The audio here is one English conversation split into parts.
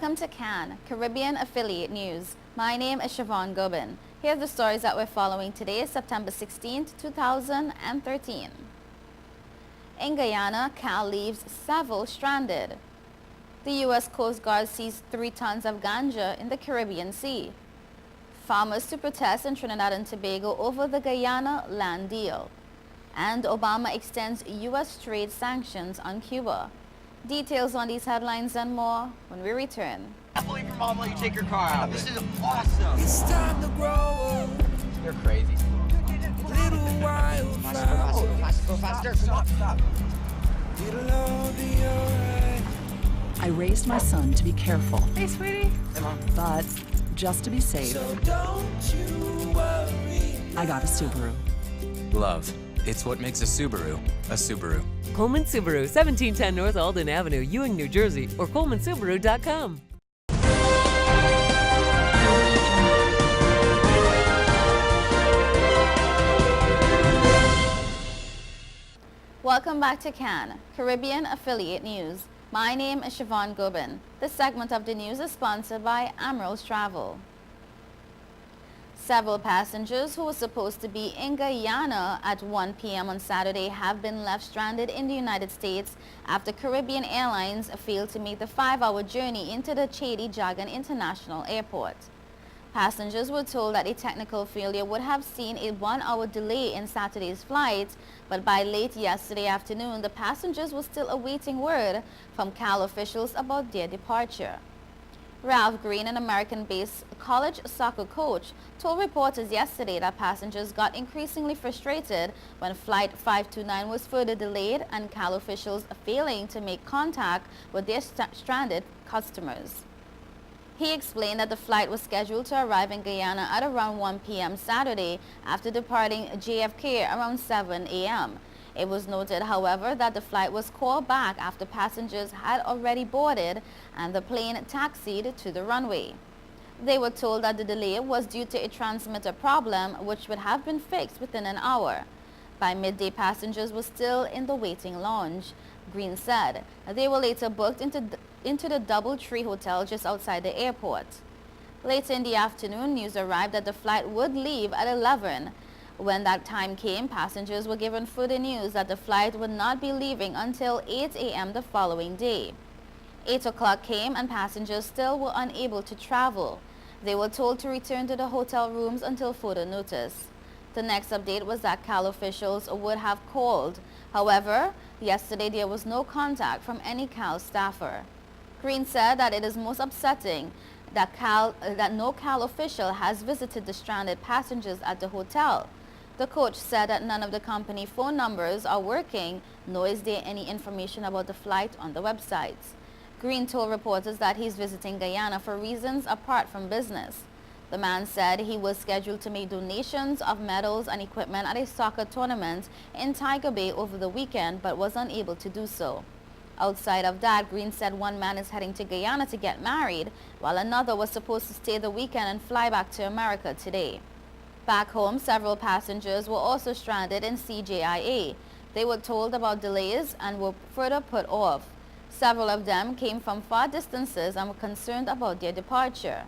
Welcome to CAN, Caribbean Affiliate News. My name is Siobhan Gobin. Here are the stories that we're following today, September 16, 2013. In Guyana, Cal leaves several stranded. The U.S. Coast Guard seized 3 tons of ganja in the Caribbean Sea. Farmers to protest in Trinidad and Tobago over the Guyana land deal. And Obama extends U.S. trade sanctions on Cuba. Details on these headlines and more when we return. I can't believe your mom let you take your car out. This is awesome. It's time to grow up. You're crazy. Little while Go faster. Stop. It'll all be alright. I raised my son to be careful, Hey, sweetie. Hey, Mom. but just to be safe, So don't you worry. I got a Subaru. Love. It's what makes a Subaru a Subaru. Coleman Subaru, 1710 North Alden Avenue, Ewing, New Jersey, or colemansubaru.com. Welcome back to CAN, Caribbean Affiliate News. My name is Siobhan Gobin. This segment of the news is sponsored by Amirals Travel. Several passengers who were supposed to be in Guyana at 1 p.m. on Saturday have been left stranded in the United States after Caribbean Airlines failed to make the 5-hour journey into the Chady Jagan International Airport. Passengers were told that a technical failure would have seen a 1-hour delay in Saturday's flight, but by late yesterday afternoon, the passengers were still awaiting word from CAL officials about their departure. Ralph Green, an American-based college soccer coach, told reporters yesterday that passengers got increasingly frustrated when Flight 529 was further delayed and CAL officials failing to make contact with their stranded customers. He explained that the flight was scheduled to arrive in Guyana at around 1 p.m. Saturday after departing JFK around 7 a.m. It was noted, however, that the flight was called back after passengers had already boarded and the plane taxied to the runway. They were told that the delay was due to a transmitter problem which would have been fixed within an hour. By midday, passengers were still in the waiting lounge. Green said they were later booked into the DoubleTree Hotel just outside the airport. Later in the afternoon, news arrived that the flight would leave at 11. When that time came, passengers were given further news that the flight would not be leaving until 8 a.m. the following day. 8 o'clock came and passengers still were unable to travel. They were told to return to the hotel rooms until further notice. The next update was that CAL officials would have called. However, yesterday there was no contact from any CAL staffer. Green said that it is most upsetting that no CAL official has visited the stranded passengers at the hotel. The coach said that none of the company phone numbers are working, nor is there any information about the flight on the websites. Green told reporters that he's visiting Guyana for reasons apart from business. The man said he was scheduled to make donations of medals and equipment at a soccer tournament in Tiger Bay over the weekend, but was unable to do so. Outside of that, Green said one man is heading to Guyana to get married, while another was supposed to stay the weekend and fly back to America today. Back home, several passengers were also stranded in CJIA. They were told about delays and were further put off. Several of them came from far distances and were concerned about their departure.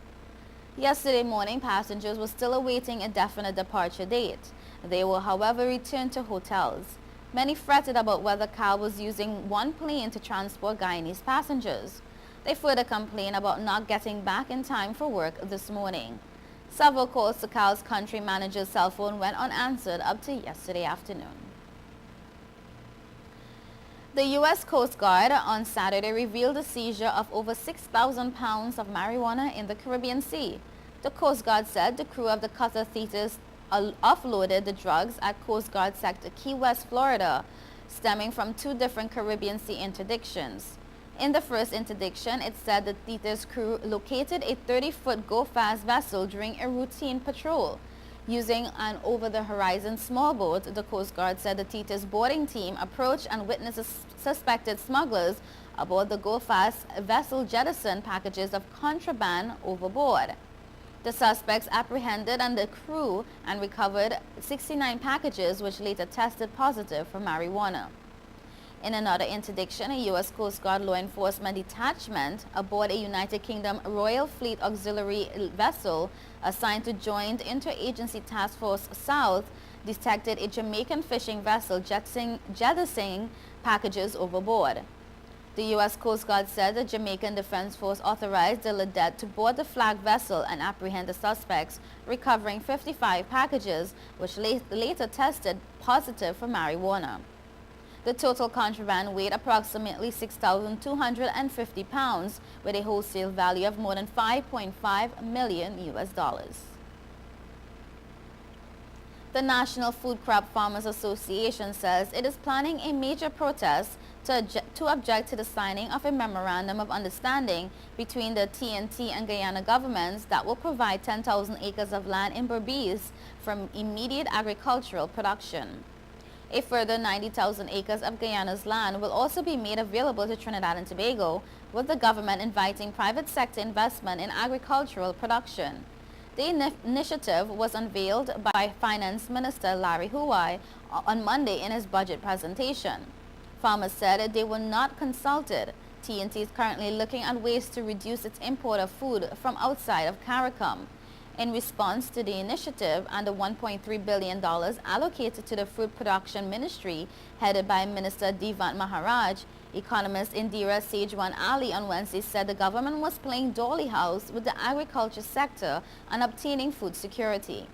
Yesterday morning, passengers were still awaiting a definite departure date. They will, however, return to hotels. Many fretted about whether CAL was using one plane to transport Guyanese passengers. They further complained about not getting back in time for work this morning. Several calls to CAL's country manager's cell phone went unanswered up to yesterday afternoon. The U.S. Coast Guard on Saturday revealed the seizure of over 6,000 pounds of marijuana in the Caribbean Sea. The Coast Guard said the crew of the Cutter Thetis offloaded the drugs at Coast Guard Sector Key West, Florida, stemming from 2 different Caribbean Sea interdictions. In the first interdiction, it said the Thetis crew located a 30-foot go-fast vessel during a routine patrol. Using an over-the-horizon small boat, the Coast Guard said the Thetis boarding team approached and witnessed suspected smugglers aboard the go-fast vessel jettison packages of contraband overboard. The suspects apprehended and the crew and recovered 69 packages which later tested positive for marijuana. In another interdiction, a U.S. Coast Guard law enforcement detachment aboard a United Kingdom Royal Fleet Auxiliary vessel assigned to Joint Interagency Task Force South detected a Jamaican fishing vessel jettisoning packages overboard. The U.S. Coast Guard said the Jamaican Defense Force authorized the Ledette to board the flag vessel and apprehend the suspects, recovering 55 packages, which later tested positive for marijuana. The total contraband weighed approximately 6,250 pounds, with a wholesale value of more than $5.5 million US. The National Food Crop Farmers Association says it is planning a major protest to object to the signing of a memorandum of understanding between the TNT and Guyana governments that will provide 10,000 acres of land in Berbice for immediate agricultural production. A further 90,000 acres of Guyana's land will also be made available to Trinidad and Tobago, with the government inviting private sector investment in agricultural production. The initiative was unveiled by Finance Minister Larry Huwai on Monday in his budget presentation. Farmers said they were not consulted. TNT is currently looking at ways to reduce its import of food from outside of CARICOM. In response to the initiative and the $1.3 billion allocated to the Food Production Ministry, headed by Minister Devant Maharaj, economist Indira Sejwan Ali on Wednesday said the government was playing dolly house with the agriculture sector and obtaining food security.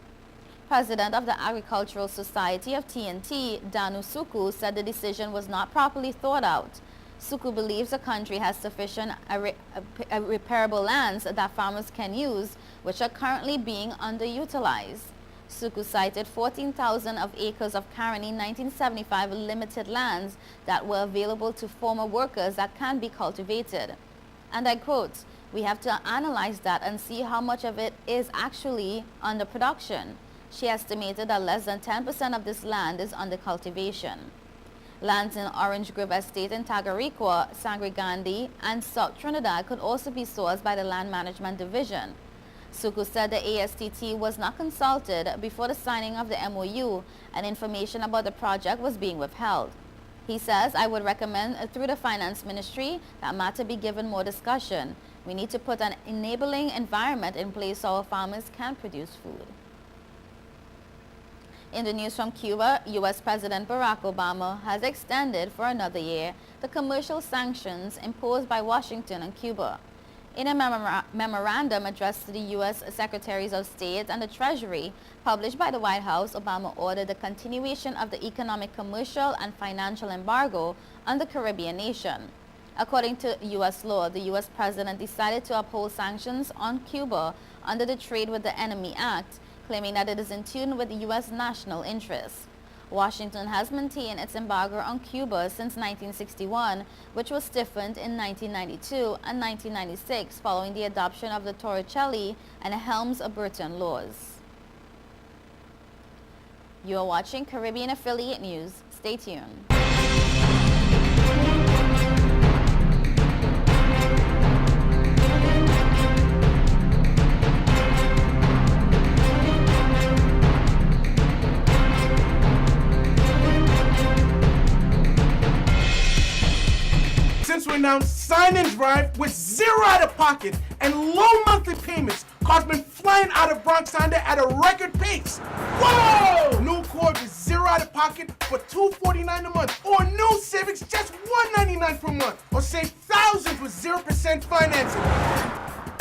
President of the Agricultural Society of TNT, Danu Suku, said the decision was not properly thought out. Suku believes the country has sufficient repairable lands that farmers can use, which are currently being underutilized. Suku cited 14,000 of acres of Caroni 1975 limited lands that were available to former workers that can be cultivated. And I quote, "We have to analyze that and see how much of it is actually under production." She estimated that less than 10% of this land is under cultivation. Lands in Orange Grove Estate in Tagarikwa, Sangre Gandhi, and South Trinidad could also be sourced by the Land Management Division. Suku said the ASTT was not consulted before the signing of the MOU, and information about the project was being withheld. He says, "I would recommend through the Finance Ministry that matter be given more discussion. We need to put an enabling environment in place so our farmers can produce food." In the news from Cuba, U.S. President Barack Obama has extended for another year the commercial sanctions imposed by Washington on Cuba. In a memorandum addressed to the U.S. Secretaries of State and the Treasury, published by the White House, Obama ordered the continuation of the economic, commercial, and financial embargo on the Caribbean nation. According to U.S. law, the U.S. president decided to uphold sanctions on Cuba under the Trade with the Enemy Act, claiming that it is in tune with the U.S. national interests. Washington has maintained its embargo on Cuba since 1961, which was stiffened in 1992 and 1996 following the adoption of the Torricelli and Helms-Burton laws. You are watching Caribbean Affiliate News. Stay tuned. Since we announced Sign and Drive with zero out of pocket and low monthly payments, cars been flying out of Bronx Honda at a record pace. Whoa! New Accord with zero out of pocket for $249 a month, or new Civics just $199 per month, or save thousands with 0% financing.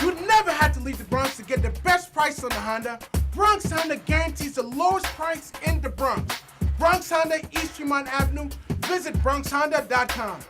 You never had to leave the Bronx to get the best price on the Honda. Bronx Honda guarantees the lowest price in the Bronx. Bronx Honda, East Tremont Avenue. Visit BronxHonda.com.